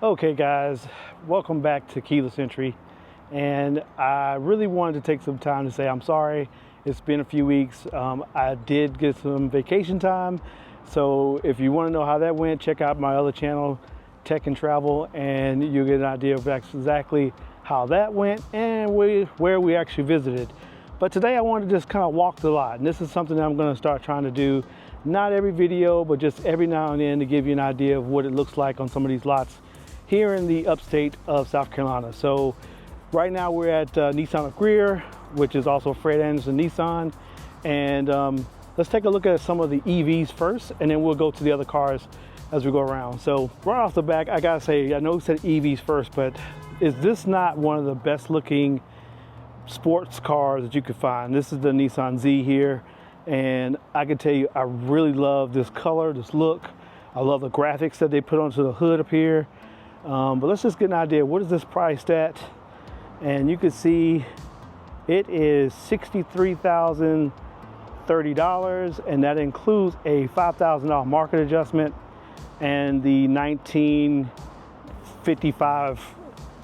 Okay guys, welcome back to Keyless Entry, and I really wanted to take some time to say I'm sorry. It's been a few weeks. I did get some vacation time, so if you want to know how that went, check out my other channel, Tech and Travel, and you'll get an idea of exactly how that went and where we actually visited. But today I want to just kind of walk the lot, and this is something that I'm going to start trying to do, not every video, but just every now and then, to give you an idea of what it looks like on some of these lots here in the upstate of South Carolina. So right now we're at Nissan of Greer, which is also Fred Anderson Nissan. And let's take a look at some of the EVs first, and then we'll go to the other cars as we go around. So right off the back, I gotta say, I know we said EVs first, but is this not one of the best looking sports cars that you could find? This is the Nissan Z here. And I can tell you, I really love this color, this look. I love the graphics that they put onto the hood up here. But let's just get an idea. What is this priced at? And you can see it is $63,030, and that includes a $5,000 market adjustment and the 1955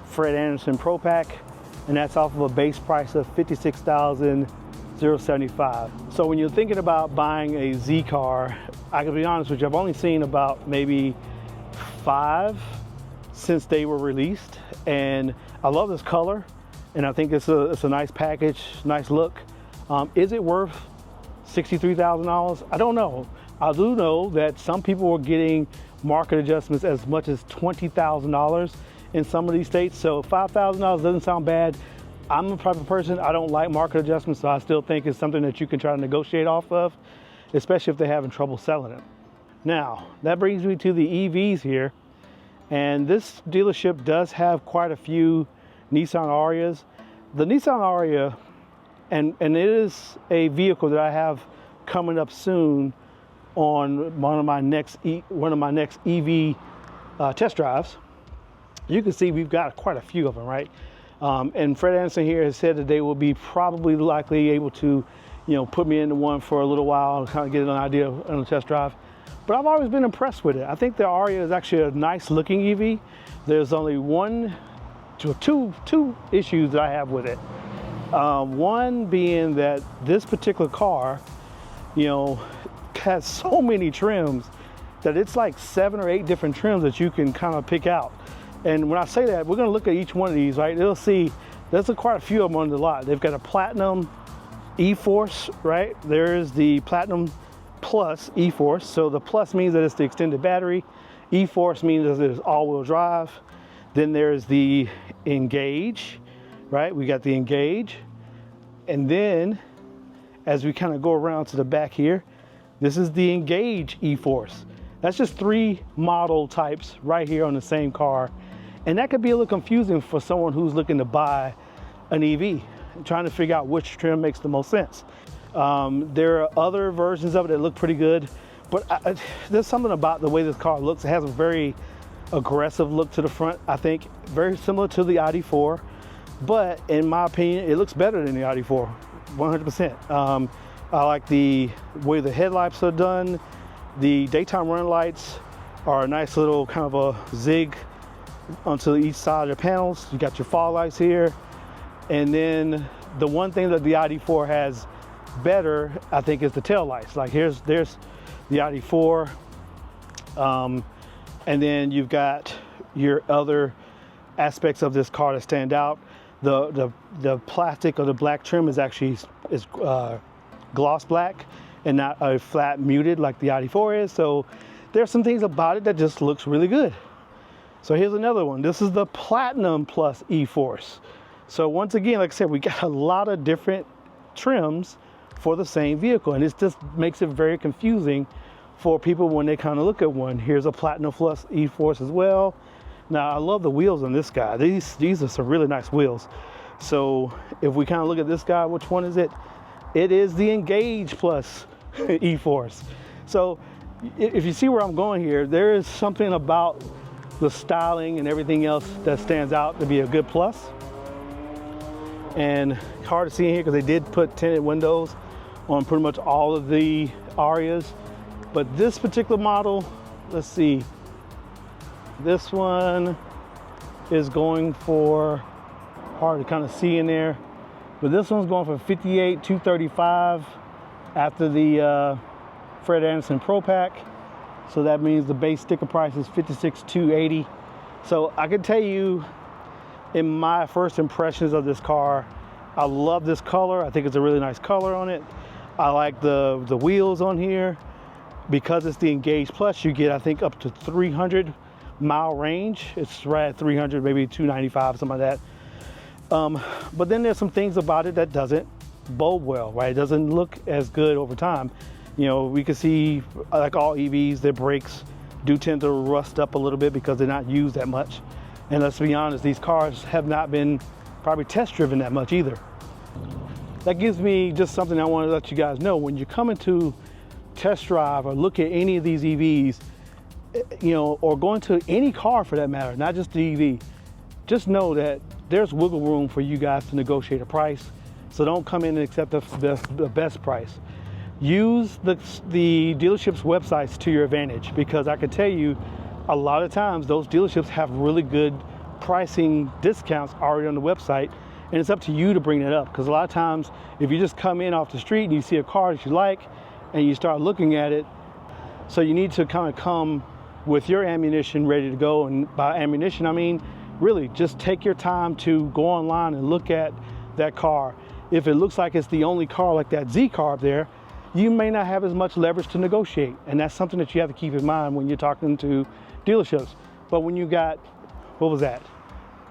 Fred Anderson Pro Pack, and that's off of a base price of $56,075. So when you're thinking about buying a Z car, I can be honest with you, I've only seen about maybe 5 since they were released, and I love this color, and I think it's a nice package, nice look. Is it worth $63,000? I don't know. I do know that some people were getting market adjustments as much as $20,000 in some of these states, so $5,000 doesn't sound bad. I'm a type of person, I don't like market adjustments, so I still think it's something that you can try to negotiate off of, especially if they're having trouble selling it. Now, that brings me to the EVs here. And this dealership does have quite a few Nissan Arias. The Nissan Aria, and it is a vehicle that I have coming up soon on one of my next EV test drives. You can see we've got quite a few of them, right? And Fred Anderson here has said that they will be probably likely able to, put me into one for a little while and kind of get an idea on the test drive. But I've always been impressed with it. I think the Aria is actually a nice looking EV. There's only two issues that I have with it. One being that this particular car, has so many trims that it's like 7 or 8 different trims that you can kind of pick out. And when I say that, we're gonna look at each one of these, right? You'll see there's quite a few of them on the lot. They've got a Platinum E-Force, right? There's the Platinum Plus E-Force. So the Plus means that it's the extended battery. E-Force means that it's all-wheel drive. Then there's the Engage, right? We got the Engage. And then as we kind of go around to the back here, this is the Engage E-Force. That's just 3 model types right here on the same car. And that could be a little confusing for someone who's looking to buy an EV, trying to figure out which trim makes the most sense. There are other versions of it that look pretty good, but there's something about the way this car looks. It has a very aggressive look to the front, I think, very similar to the ID4, but in my opinion, it looks better than the ID4, 100%. I like the way the headlights are done. The daytime running lights are a nice little kind of a zig onto each side of the panels. You got your fog lights here, and then the one thing that the ID4 has better, I think, is the tail lights. Like there's the ID4, and then you've got your other aspects of this car that stand out. The plastic or the black trim is actually gloss black and not a flat muted like the ID4 is. So there's some things about it that just looks really good. So here's another one. This is the Platinum Plus E-Force. So once again, like I said, we got a lot of different trims for the same vehicle, and it just makes it very confusing for people when they kind of look at one. Here's a Platinum Plus E-Force as well. Now I love the wheels on this guy. These are some really nice wheels. So if we kind of look at this guy, which one is it? It is the Engage Plus E-Force. So if you see where I'm going here, there is something about the styling and everything else that stands out to be a good plus. And hard to see in here because they did put tinted windows on pretty much all of the Arias. But this particular model, let's see, This one is going for, hard to kind of see in there, but this one's going for $58,235 after the Fred Anderson Pro Pack. So that means the base sticker price is $56,280. So I can tell you, in my first impressions of this car, I love this color. I think it's a really nice color on it. I like the wheels on here. Because it's the Engage Plus, you get, I think, up to 300 mile range. It's right at 300, maybe 295, something like that. But then there's some things about it that doesn't bode well, right? It doesn't look as good over time. You know, we can see, like all EVs, their brakes do tend to rust up a little bit because they're not used that much. And let's be honest, these cars have not been probably test driven that much either. That gives me just something I want to let you guys know. When you're coming to test drive or look at any of these EVs, you know, or going to any car for that matter, not just the EV, just know that there's wiggle room for you guys to negotiate a price. So don't come in and accept the best price. Use the dealership's websites to your advantage, because I can tell you a lot of times those dealerships have really good pricing discounts already on the website, and it's up to you to bring that up. Because a lot of times if you just come in off the street and you see a car that you like and you start looking at it, so you need to kind of come with your ammunition ready to go. And by ammunition, I mean really just take your time to go online and look at that car. If it looks like it's the only car like that Z car up there, you may not have as much leverage to negotiate, and that's something that you have to keep in mind when you're talking to dealerships. But when you got, what was that,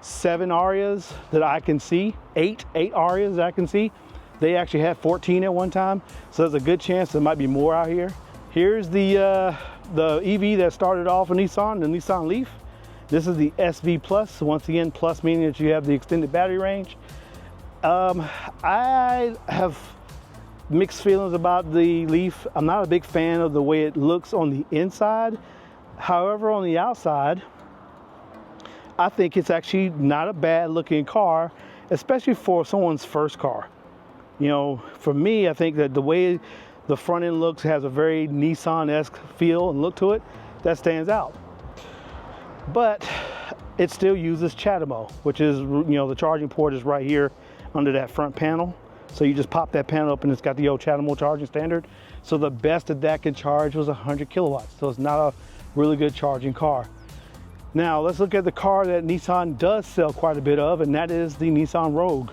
7 Arias that I can see, 8 Arias that I can see, they actually had 14 at one time, so there's a good chance there might be more out here. Here's the EV that started off a Nissan, the Nissan Leaf. This is the SV Plus. Once again, plus meaning that you have the extended battery range. I have mixed feelings about the Leaf. I'm not a big fan of the way it looks on the inside. However, on the outside, I think it's actually not a bad looking car, especially for someone's first car. You know, for me, I think that the way the front end looks has a very Nissan-esque feel and look to it that stands out. But it still uses CHAdeMO, which is, you know, the charging port is right here under that front panel. So you just pop that panel up and it's got the old CHAdeMO charging standard. So the best that can charge was 100 kilowatts. So it's not a really good charging car. Now let's look at the car that Nissan does sell quite a bit of, and that is the Nissan Rogue.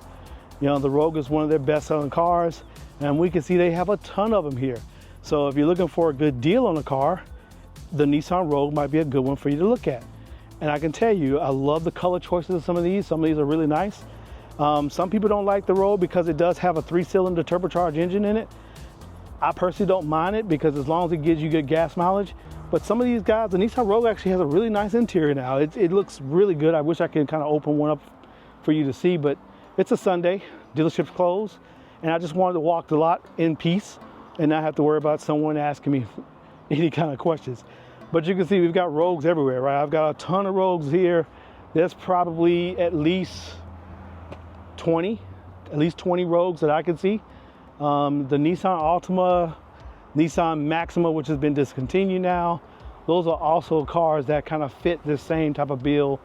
You know, the Rogue is one of their best selling cars, and we can see they have a ton of them here. So if you're looking for a good deal on a car, the Nissan Rogue might be a good one for you to look at. And I can tell you, I love the color choices of some of these. Some of these are really nice. Some people don't like the Rogue because it does have a 3-cylinder turbocharged engine in it. I personally don't mind it because as long as it gives you good gas mileage. But some of these guys, the Nissan Rogue actually has a really nice interior now. It looks really good. I wish I could kind of open one up for you to see, but it's a Sunday, dealership's closed, and I just wanted to walk the lot in peace and not have to worry about someone asking me any kind of questions. But you can see we've got Rogues everywhere, right? I've got a ton of Rogues here. There's probably at least 20 Rogues that I can see. The Nissan Altima, Nissan Maxima, which has been discontinued now. Those are also cars that kind of fit this same type of bill.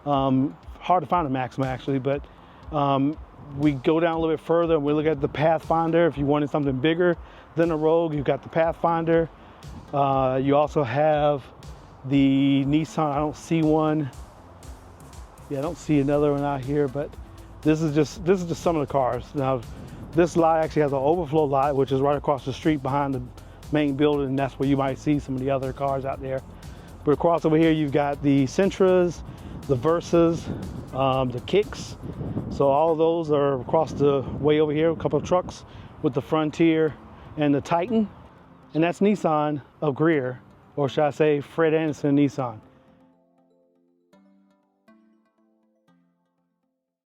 Hard to find a Maxima actually, but we go down a little bit further and we look at the Pathfinder. If you wanted something bigger than a Rogue, you've got the Pathfinder. You also have the Nissan, I don't see one. Yeah, I don't see another one out here, but this is just some of the cars. Now, this lot actually has an overflow lot, which is right across the street behind the main building, and that's where you might see some of the other cars out there. But across over here, you've got the Sentras, the Versas, the Kicks. So all of those are across the way over here, a couple of trucks with the Frontier and the Titan. And that's Nissan of Greer, or should I say Fred Anderson Nissan.